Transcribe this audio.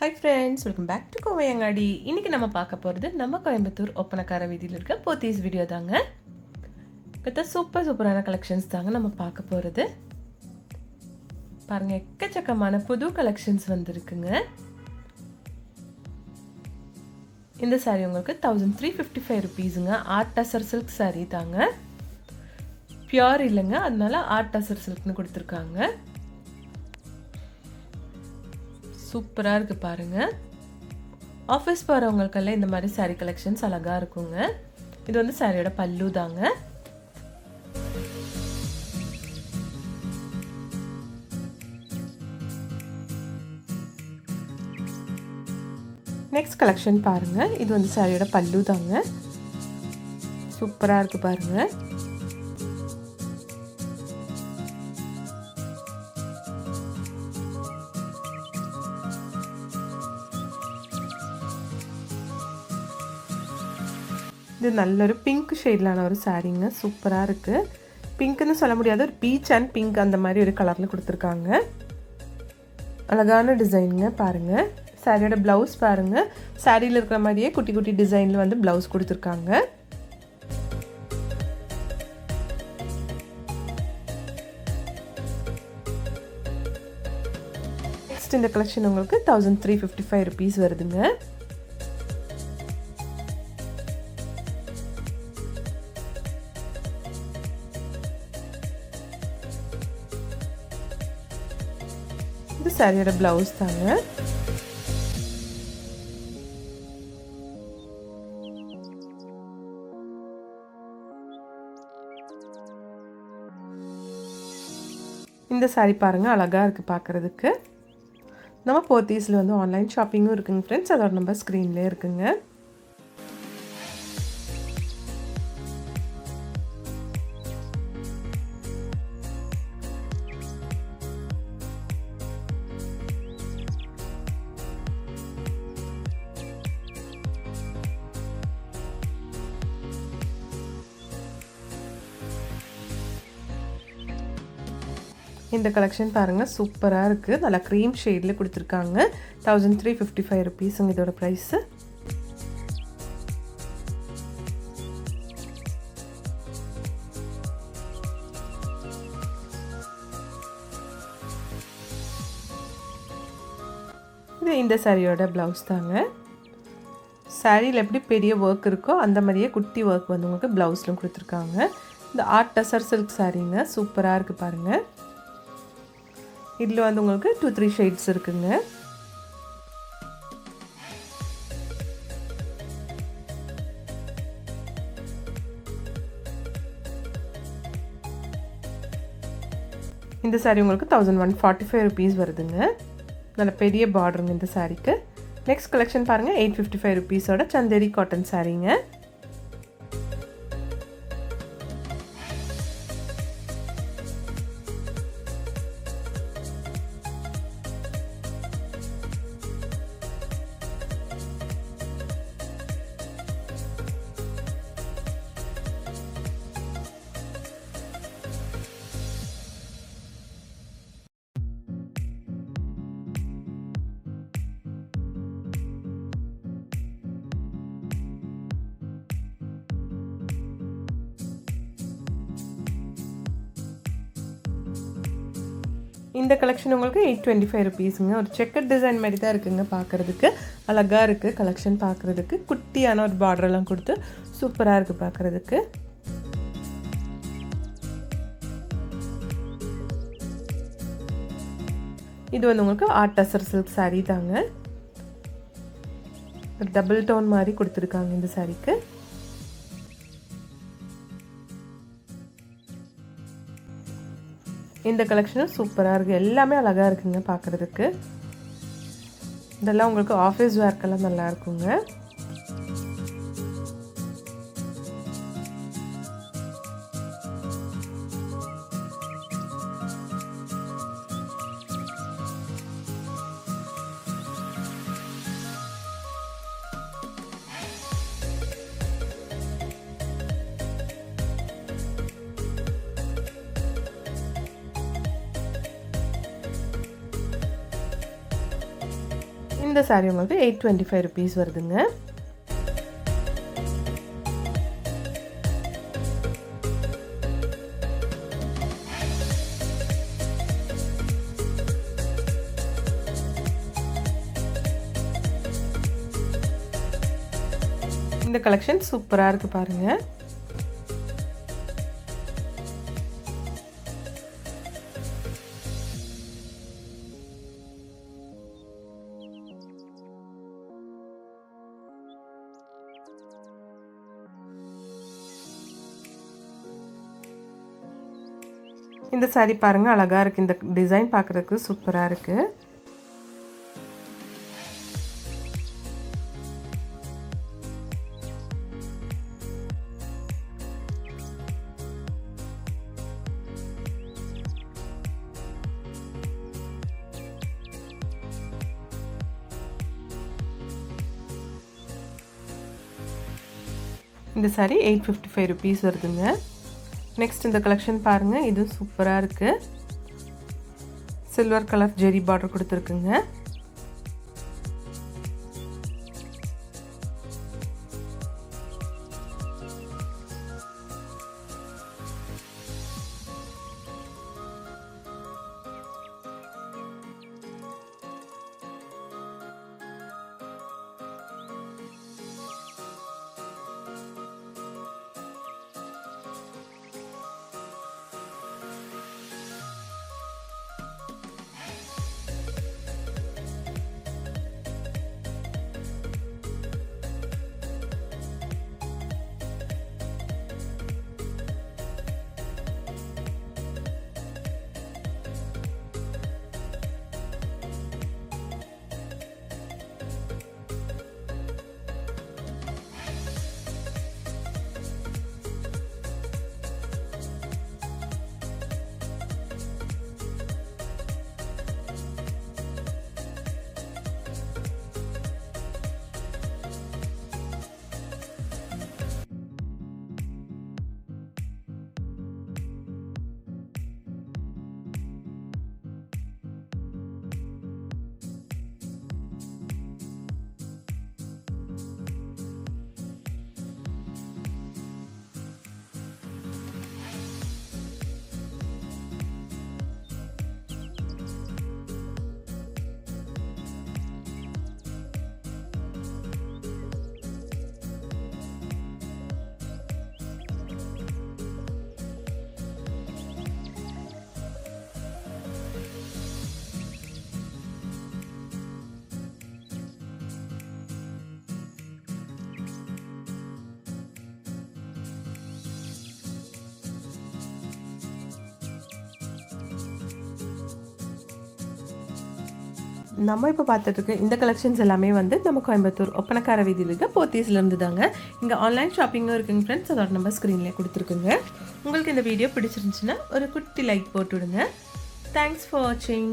Hi friends, welcome back to Kovai Angadi. இன்னைக்கு நம்ம பார்க்க போறது நம்ம கோயம்புத்தூர் ஒப்பனக்கார வீதியில் இருக்க போத்தீஸ் வீடியோ தாங்க. கிட்ட சூப்பரான கலெக்ஷன்ஸ் தாங்க நம்ம பார்க்க போறது. பாருங்க எக்கச்சக்கமான புது கலெக்ஷன்ஸ் வந்திருக்குங்க. இந்த saree உங்களுக்கு 1355 ரூபீஸ்ங்க. ஆர்ட் டசர் சில்க் saree தாங்க. பியூர் இல்லைங்க, அதனால ஆர்ட் டசர் சில்க்னு கொடுத்துருக்காங்க. சூப்பரா இருக்கு பாருங்க. ஆஃபீஸ் போறவங்களுக்கெல்லாம் இந்த மாதிரி saree கலெக்ஷன்ஸ் அழகா இருக்குங்க. இது வந்து சாரியோட பல்லு தாங்க. நெக்ஸ்ட் கலெக்ஷன் பாருங்க. இது வந்து சாரியோட பல்லு தாங்க. சூப்பரா இருக்கு பாருங்க. இது நல்ல ஒரு பிங்க் ஷேட்லான ஒரு சாரீங்க. சூப்பராக இருக்குது. பிங்க்னு சொல்ல முடியாது, ஒரு பீச் அண்ட் பிங்க் அந்த மாதிரி ஒரு கலரில் கொடுத்துருக்காங்க. அழகான டிசைனுங்க பாருங்கள். சாரியோட ப்ளவுஸ் பாருங்கள். சாரியில் இருக்கிற மாதிரியே குட்டி குட்டி டிசைனில் வந்து ப்ளவுஸ் கொடுத்துருக்காங்க. நெக்ஸ்ட் இந்த கலெக்ஷன் உங்களுக்கு 1355 ரூபீஸ் வருதுங்க. இது சாரியோட ப்ளவுஸ் தாங்க. இந்த சாரி பாருங்க, அழகா இருக்கு பார்க்கறதுக்கு. நம்ம போத்தீஸ்ல வந்து ஆன்லைன் ஷாப்பிங்கும் இருக்குங்க ஃப்ரெண்ட்ஸ். அதோட நம்பர் ஸ்க்ரீன்லேயே இருக்குங்க. இந்த கலெக்ஷன் பாருங்க, சூப்பரா இருக்கு. நல்லா க்ரீம் ஷேட்ல கொடுத்துருக்காங்க. 1355 ரூபீஸ்ங்க இதோட பிரைஸ். இது இந்த சாரியோட பிளவுஸ் தாங்க. சாரியில் எப்படி பெரிய ஒர்க் இருக்கோ அந்த மாதிரியே குட்டி ஒர்க் வந்து உங்களுக்கு பிளவுஸ்லும் கொடுத்துருக்காங்க. இந்த ஆர்ட் டசர் சில்க் சாரீங்க. சூப்பராக இருக்கு பாருங்க. இதில் வந்து உங்களுக்கு 2-3 ஷேட்ஸ் இருக்குங்க. இந்த சாரீ உங்களுக்கு 1145 ரூபீஸ் வருதுங்க. நல்ல பெரிய பார்டருங்க இந்த சாரீக்கு. நெக்ஸ்ட் கலெக்ஷன் பாருங்க, 855 ரூபீஸோட சந்தேரி காட்டன் சாரீங்க. இந்த கலெக்ஷன் உங்களுக்கு 825 ரூபீஸுங்க. ஒரு செக்கர் டிசைன் மாதிரி தான் இருக்குங்க பார்க்குறதுக்கு. அழகாக இருக்குது கலெக்ஷன் பார்க்குறதுக்கு. குட்டியான ஒரு பார்டரெல்லாம் கொடுத்து சூப்பராக இருக்குது பார்க்குறதுக்கு. இது வந்து உங்களுக்கு ஆர்ட் டசர் சில்க் சாரீ தாங்க. டபுள் டோன் மாதிரி கொடுத்துருக்காங்க இந்த சாரீக்கு. இந்த கலெக்ஷனும் சூப்பராக இருக்குது. எல்லாமே அழகாக இருக்குங்க பார்க்குறதுக்கு. இதெல்லாம் உங்களுக்கு ஆஃபீஸ் வேர்க்கெல்லாம் நல்லா இருக்குங்க. இந்த saree உங்களுக்கு 825 rupees வருதுங்க. இந்த கலெக்ஷன் சூப்பரா இருக்கு பாருங்க. இந்த saree பாருங்க அழகா இருக்கு. இந்த டிசைன் பார்க்கிறதுக்கு சூப்பரா இருக்கு. இந்த saree 855 rupees வருதுங்க. நெக்ஸ்ட் இந்த கலெக்ஷன் பாருங்க. இது சூப்பரா இருக்கு. சில்வர் கலர் ஜெரி பார்டர் கொடுத்திருக்குங்க. நம்ம இப்போ பார்த்துட்டு இருக்க இந்த கலெக்ஷன்ஸ் எல்லாமே வந்து நம்ம கோயம்புத்தூர் ஒப்பனக்கார வீதியில் இருக்க போத்தீஸ்ல இருந்து தாங்க. இங்கே ஆன்லைன் ஷாப்பிங்கும் இருக்குங்க ஃப்ரெண்ட்ஸ். அதோட நம்பர் ஸ்க்ரீன்லேயே கொடுத்துருக்குங்க. உங்களுக்கு இந்த வீடியோ பிடிச்சிருந்துச்சுன்னா ஒரு குட்டி லைக் போட்டு விடுங்க. தேங்க்ஸ் ஃபார் வாட்சிங்.